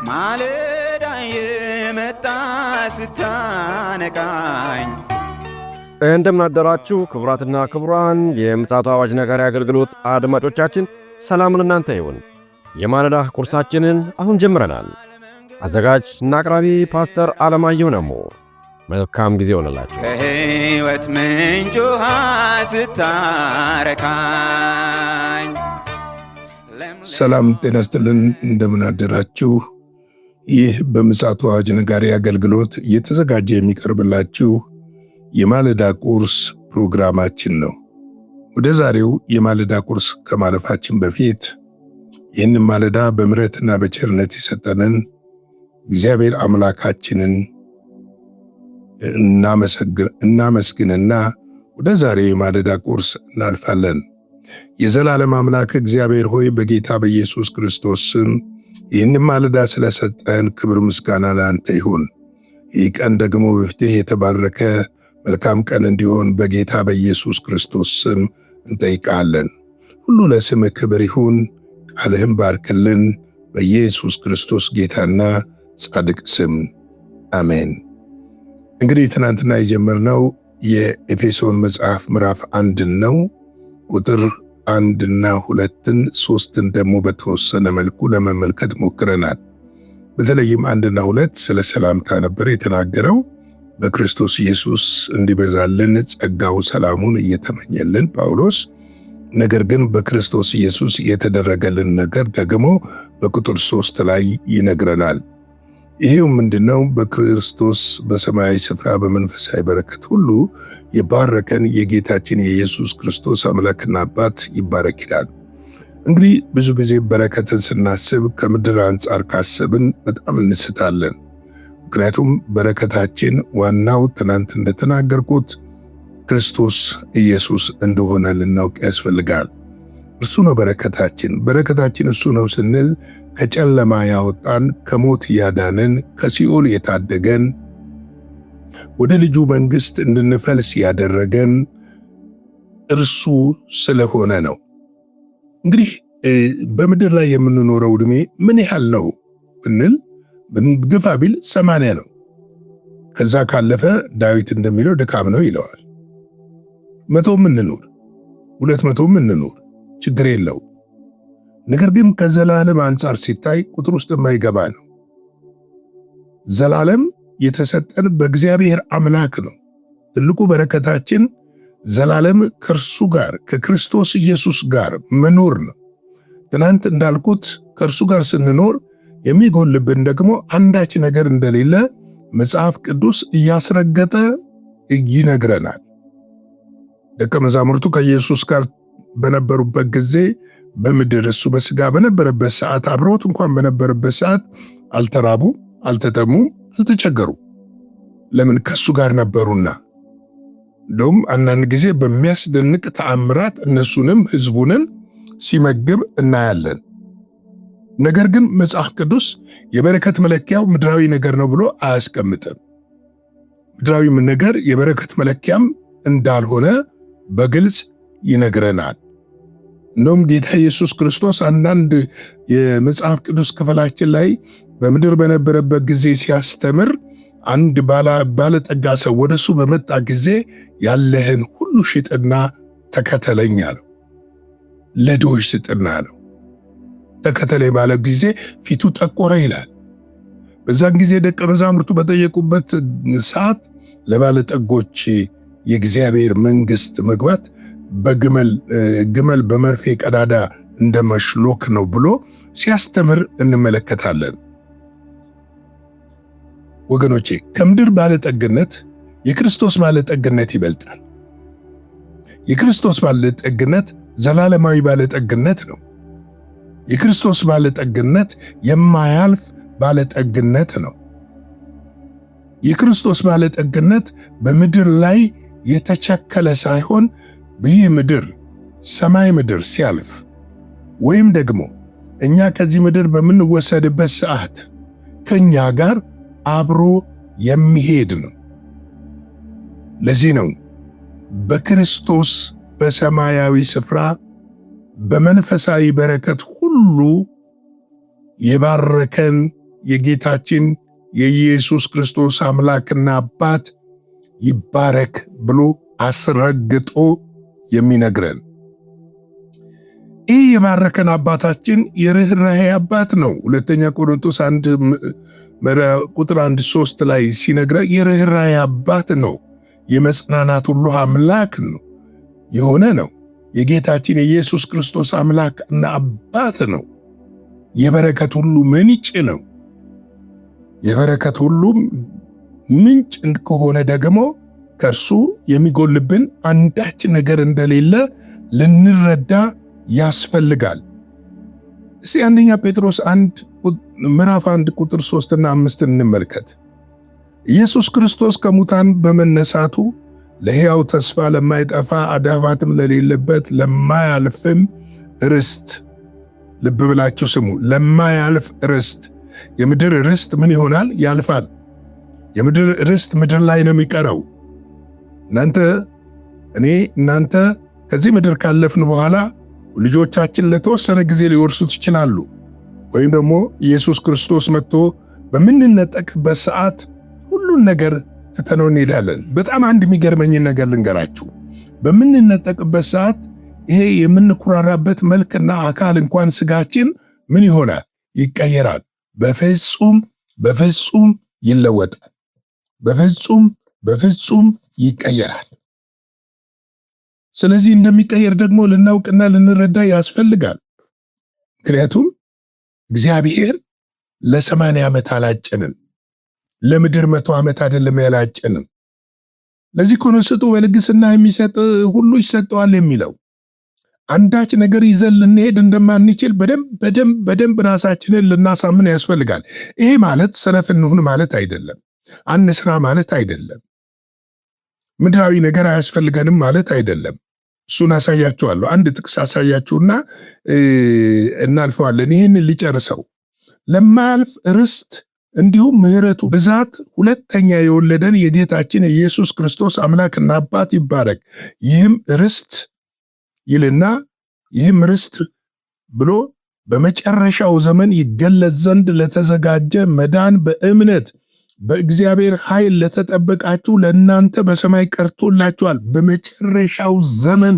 ማለዳ የመጣ ስታነቃኝ እንደምን አደራችሁ ክቡራትና ክቡራን የምፅዓቱ አዋጅ ነጋሪ አገልግሎት አድማጮቻችን፣ ሰላም ለእናንተ ይሁን። የማለዳ ቁርሳችንን አሁን ጀምረናል። አዘጋጅ እና አቅራቢ ፓስተር አለማየሁ ነሞ። መልካም ጊዜ ይሆንላችሁ። ከሕይወት ምንጭ ውሃ ስታረካኝ ሰላም ጤና ይስጥልን። እንደምን አደራችሁ። ይህ በምፅዓቱ አዋጅ ነጋሪ አገልግሎት እየተዘጋጀ የሚቀርብላችሁ የማለዳ ቁርስ ፕሮግራማችን ነው። ወደ ዛሬው የማለዳ ቁርስ ከማለፋችን በፊት ይህንን ማለዳ በምሕረትና በቸርነት የሰጠንን እግዚአብሔር አምላካችንን እናመስግንና ወደ ዛሬው የማለዳ ቁርስ እናልፋለን። የዘላለም አምላክ እግዚአብሔር ሆይ በጌታ በኢየሱስ ክርስቶስ ስም ይህንን ማለዳ ስለሰጠን ክብር ምስጋና ለአንተ ይሁን። ይህ ቀን ደግሞ በፊትህ የተባረከ መልካም ቀን እንዲሆን በጌታ በኢየሱስ ክርስቶስ ስም እንጠይቃለን። ሁሉ ለስምህ ክብር ይሁን። ቃልህን ባርክልን፣ በኢየሱስ ክርስቶስ ጌታና ጻድቅ ስም አሜን። እንግዲህ ትናንትና የጀመርነው የኤፌሶን መጽሐፍ ምዕራፍ 1 ነው። ቁጥር 1 እና 2ን 3ን ደግሞ በተወሰነ መልኩ ለመመልከት ሞክረናል። በተለይም 1 እና 2 ስለ ሰላምታ ነበር የተናገረው። በክርስቶስ ኢየሱስ እንዲበዛልን ጸጋው ሰላሙን እየተመኘልን ጳውሎስ፣ ነገር ግን በክርስቶስ ኢየሱስ የተደረገልን ነገር ደግሞ በቁጥር 3 ላይ ይነግረናል። ይሄው ምንድነው? በክርስቶስ በሰማያዊ ስፍራ በመንፈሳዊ በረከት ሁሉ የባረከን የጌታችን የኢየሱስ ክርስቶስ አምላክና አባት ይባረክ ይላል። እንግዲህ ብዙ ጊዜ በረከትን ስናስብ ከምድር አንጻር ካሰብን በጣም እንስታለን። ምክንያቱም በረከታችን ዋናው ትናንት እንደተናገርኩት ክርስቶስ ኢየሱስ እንደሆነ ልናውቅ ያስፈልጋል። እርሱ ነው በረከታችን። በረከታችን እሱ ነው ስንል ከጨለማ ያወጣን፣ ከሞት ያዳነን፣ ከሲኦል የታደገን፣ ወደ ልጁ መንግሥት እንድንፈልስ ያደረገን እርሱ ስለሆነ ነው። እንግዲህ በምድር ላይ የምንኖረው ዕድሜ ምን ያህል ነው ብንል ግፋ ቢል 80 ነው። ከዛ ካለፈ ዳዊት እንደሚለው ድካም ነው ይለዋል። 100 እንኑር 200 እንኑር ችግር የለው። ነገር ግን ከዘላለም አንጻር ሲታይ ቁጥር ውስጥ የማይገባ ነው። ዘላለም የተሰጠን በእግዚአብሔር አምላክ ነው። ትልቁ በረከታችን ዘላለም ከእርሱ ጋር ከክርስቶስ ኢየሱስ ጋር መኖር ነው። ትናንት እንዳልኩት ከእርሱ ጋር ስንኖር የሚጎልብን ደግሞ አንዳች ነገር እንደሌለ መጽሐፍ ቅዱስ እያስረገጠ ይነግረናል። ደቀ መዛሙርቱ ከኢየሱስ ጋር በነበሩበት ጊዜ በምድር እሱ በሥጋ በነበረበት ሰዓት አብሮት እንኳን በነበረበት ሰዓት አልተራቡም፣ አልተጠሙም፣ አልተቸገሩ። ለምን? ከሱ ጋር ነበሩና። እንደውም አንዳንድ ጊዜ በሚያስደንቅ ተአምራት እነሱንም ሕዝቡንም ሲመግብ እናያለን። ነገር ግን መጽሐፍ ቅዱስ የበረከት መለኪያው ምድራዊ ነገር ነው ብሎ አያስቀምጥም። ምድራዊ ነገር የበረከት መለኪያም እንዳልሆነ በግልጽ ይነግረናል። እንደውም ጌታ ኢየሱስ ክርስቶስ አንዳንድ የመጽሐፍ ቅዱስ ክፍላችን ላይ በምድር በነበረበት ጊዜ ሲያስተምር አንድ ባለጠጋ ሰው ወደሱ በመጣ ጊዜ ያለህን ሁሉ ሽጥና ተከተለኝ አለው። ለድሆች ስጥና አለው። ተከተለኝ ባለ ጊዜ ፊቱ ጠቆረ ይላል። በዛን ጊዜ ደቀ መዛሙርቱ በጠየቁበት ሰዓት ለባለጠጎች የእግዚአብሔር መንግሥት መግባት ግመል በመርፌ ቀዳዳ እንደመሽሎክ ነው ብሎ ሲያስተምር እንመለከታለን። ወገኖቼ ከምድር ባለጠግነት የክርስቶስ ባለጠግነት ይበልጣል። የክርስቶስ ባለጠግነት ዘላለማዊ ባለጠግነት ነው። የክርስቶስ ባለጠግነት የማያልፍ ባለጠግነት ነው። የክርስቶስ ባለጠግነት በምድር ላይ የተቸከለ ሳይሆን ይህ ምድር ሰማይ ምድር ሲያልፍ ወይም ደግሞ እኛ ከዚህ ምድር በምንወሰድበት ሰዓት ከኛ ጋር አብሮ የሚሄድ ነው። ለዚህ ነው በክርስቶስ በሰማያዊ ስፍራ በመንፈሳዊ በረከት ሁሉ የባረከን የጌታችን የኢየሱስ ክርስቶስ አምላክና አባት ይባረክ ብሎ አስረግጦ የሚነግረን። ይህ የባረከን አባታችን የርኅራኄ አባት ነው። ሁለተኛ ቆሮንቶስ 1:1-3 ላይ ሲነግረን የርኅራኄ አባት ነው። የመጽናናት ሁሉ አምላክ ነው የሆነ ነው። የጌታችን የኢየሱስ ክርስቶስ አምላክና አባት ነው። የበረከት ሁሉ ምንጭ ነው። የበረከት ሁሉ ምንጭ ከሆነ ደግሞ ከእርሱ የሚጎልብን አንዳች ነገር እንደሌለ ልንረዳ ያስፈልጋል። እስቲ አንደኛ ጴጥሮስ 1:1-3-5 እንመልከት። ኢየሱስ ክርስቶስ ከሙታን በመነሳቱ ለሕያው ተስፋ ለማይጠፋ አዳፋትም ለሌለበት ለማያልፍም ርስት፣ ልብ ብላችሁ ስሙ፣ ለማያልፍ ርስት። የምድር ርስት ምን ይሆናል? ያልፋል። የምድር ርስት ምድር ላይ ነው የሚቀረው። እናንተ ከዚህ ምድር ካለፍን በኋላ ልጆቻችን ለተወሰነ ጊዜ ሊወርሱት ይችላሉ። ወይም ደግሞ ኢየሱስ ክርስቶስ መጥቶ በምንነጠቅበት ሰዓት ሁሉን ነገር ትተነው እንሄዳለን። በጣም አንድ የሚገርመኝን ነገር ልንገራችሁ። በምንነጠቅበት ሰዓት ይሄ የምንኩራራበት መልክና አካል እንኳን ስጋችን ምን ይሆናል? ይቀየራል። በፍጹም ይለወጣል። በፍጹም ይቀየራል። ስለዚህ እንደሚቀየር ደግሞ ልናውቅና ልንረዳ ያስፈልጋል። ምክንያቱም እግዚአብሔር ለ80 ዓመት አላጨንም፣ ለምድር 100 ዓመት አይደለም ያላጨንም። ለዚህ እኮ ነው ስጡ በልግስና የሚሰጥ ሁሉ ይሰጠዋል የሚለው። አንዳች ነገር ይዘን ልንሄድ እንደማንችል በደንብ ራሳችንን ልናሳምን ያስፈልጋል። ይሄ ማለት ሰነፍ እንሁን ማለት አይደለም። አንስራ ማለት አይደለም። ምድራዊ ነገር አያስፈልገንም ማለት አይደለም። እሱን አሳያችኋለሁ። አንድ ጥቅስ አሳያችሁና እናልፈዋለን። ይህን ሊጨርሰው ለማያልፍ ርስት እንዲሁም ምሕረቱ ብዛት ሁለተኛ የወለደን የጌታችን የኢየሱስ ክርስቶስ አምላክና አባት ይባረክ። ይህም ርስት ይልና ይህም ርስት ብሎ በመጨረሻው ዘመን ይገለጽ ዘንድ ለተዘጋጀ መዳን በእምነት በእግዚአብሔር ኃይል ለተጠበቃችሁ ለእናንተ በሰማይ ቀርቶላችኋል። በመጨረሻው ዘመን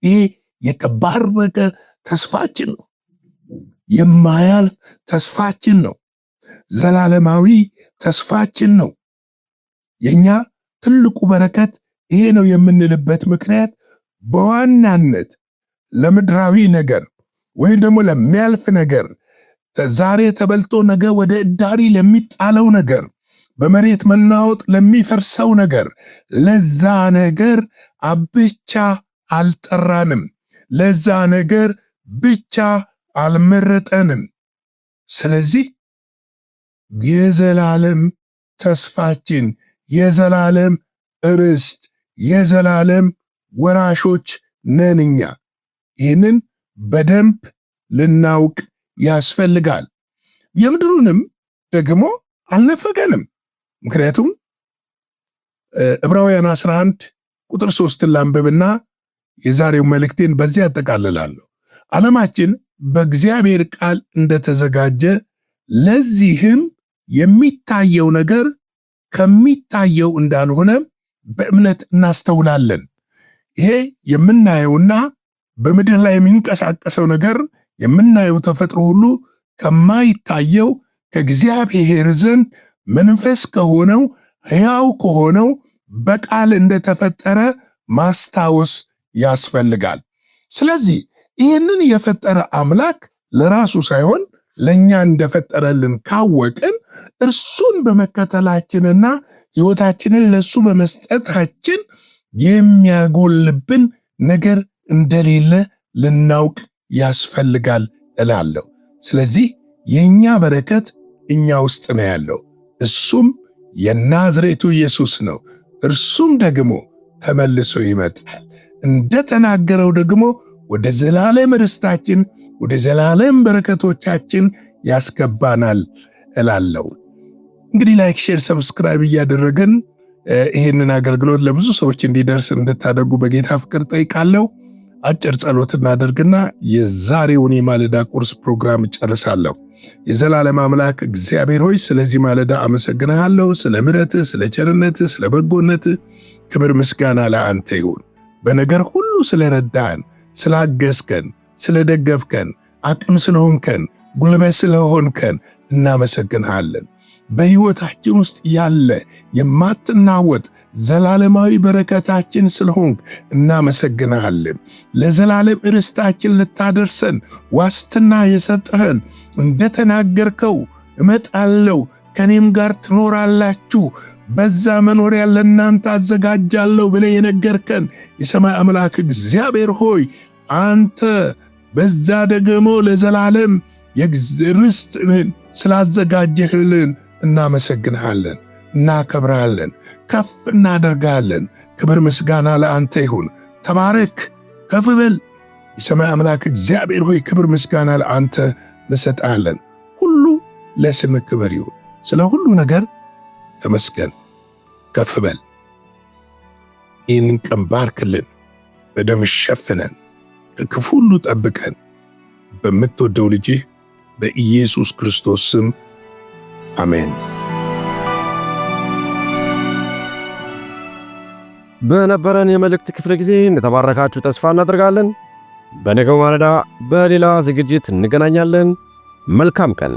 ይሄ የተባረከ ተስፋችን ነው። የማያልፍ ተስፋችን ነው። ዘላለማዊ ተስፋችን ነው። የኛ ትልቁ በረከት ይሄ ነው የምንልበት ምክንያት በዋናነት ለምድራዊ ነገር ወይም ደግሞ ለሚያልፍ ነገር ዛሬ ተበልቶ ነገ ወደ እዳሪ ለሚጣለው ነገር በመሬት መናወጥ ለሚፈርሰው ነገር ለዛ ነገር ብቻ አልጠራንም። ለዛ ነገር ብቻ አልመረጠንም። ስለዚህ የዘላለም ተስፋችን፣ የዘላለም ርስት፣ የዘላለም ወራሾች ነንኛ። ይህንን በደንብ ልናውቅ ያስፈልጋል። የምድሩንም ደግሞ አልነፈገንም። ምክንያቱም ዕብራውያን 11:3 ላንብብና የዛሬው መልእክቴን በዚህ ያጠቃልላለሁ። ዓለማችን በእግዚአብሔር ቃል እንደተዘጋጀ ለዚህም የሚታየው ነገር ከሚታየው እንዳልሆነ በእምነት እናስተውላለን። ይሄ የምናየውና በምድር ላይ የሚንቀሳቀሰው ነገር የምናየው ተፈጥሮ ሁሉ ከማይታየው ከእግዚአብሔር ዘንድ መንፈስ ከሆነው ሕያው ከሆነው በቃል እንደተፈጠረ ማስታወስ ያስፈልጋል። ስለዚህ ይህንን የፈጠረ አምላክ ለራሱ ሳይሆን ለእኛ እንደፈጠረልን ካወቅን እርሱን በመከተላችንና ሕይወታችንን ለእሱ በመስጠታችን የሚያጎልብን ነገር እንደሌለ ልናውቅ ያስፈልጋል እላለሁ። ስለዚህ የኛ በረከት እኛ ውስጥ ነው ያለው። እሱም የናዝሬቱ ኢየሱስ ነው። እርሱም ደግሞ ተመልሶ ይመጣል። እንደተናገረው ደግሞ ወደ ዘላለም ርስታችን፣ ወደ ዘላለም በረከቶቻችን ያስገባናል እላለሁ። እንግዲህ ላይክ፣ ሼር፣ ሰብስክራይብ እያደረገን ይህንን አገልግሎት ለብዙ ሰዎች እንዲደርስ እንድታደርጉ በጌታ ፍቅር ጠይቃለሁ። አጭር ጸሎት እናደርግና የዛሬውን የማለዳ ቁርስ ፕሮግራም ጨርሳለሁ። የዘላለም አምላክ እግዚአብሔር ሆይ ስለዚህ ማለዳ አመሰግንሃለሁ። ስለ ምሕረትህ፣ ስለ ቸርነትህ፣ ስለ በጎነትህ ክብር ምስጋና ለአንተ ይሁን። በነገር ሁሉ ስለረዳን፣ ስላገዝከን፣ ስለደገፍከን፣ አቅም ስለሆንከን፣ ጉልበት ስለሆንከን እናመሰግንሃለን። በሕይወታችን ውስጥ ያለ የማትናወጥ ዘላለማዊ በረከታችን ስለሆንክ እናመሰግንሃለን። ለዘላለም ርስታችን ልታደርሰን ዋስትና የሰጠህን እንደተናገርከው እመጣለሁ ከኔም ጋር ትኖራላችሁ በዛ መኖሪያ ለእናንተ አዘጋጃለሁ ብለህ የነገርከን የሰማይ አምላክ እግዚአብሔር ሆይ አንተ በዛ ደግሞ ለዘላለም ርስትህን ስላዘጋጀህልን እናመሰግንሃለን፣ እናከብራለን፣ ከፍ እናደርጋለን። ክብር ምስጋና ለአንተ ይሁን። ተባረክ፣ ከፍ በል። የሰማይ አምላክ እግዚአብሔር ሆይ ክብር ምስጋና ለአንተ እንሰጣለን። ሁሉ ለስምህ ክብር ይሁን። ስለ ሁሉ ነገር ተመስገን፣ ከፍ በል። ይህንን ቀን ባርክልን፣ በደም ሸፍነን፣ ከክፉ ሁሉ ጠብቀን። በምትወደው ልጅህ በኢየሱስ ክርስቶስ ስም አሜን። በነበረን የመልእክት ክፍለ ጊዜ እንደተባረካችሁ ተስፋ እናደርጋለን። በነገው ማለዳ በሌላ ዝግጅት እንገናኛለን። መልካም ቀን።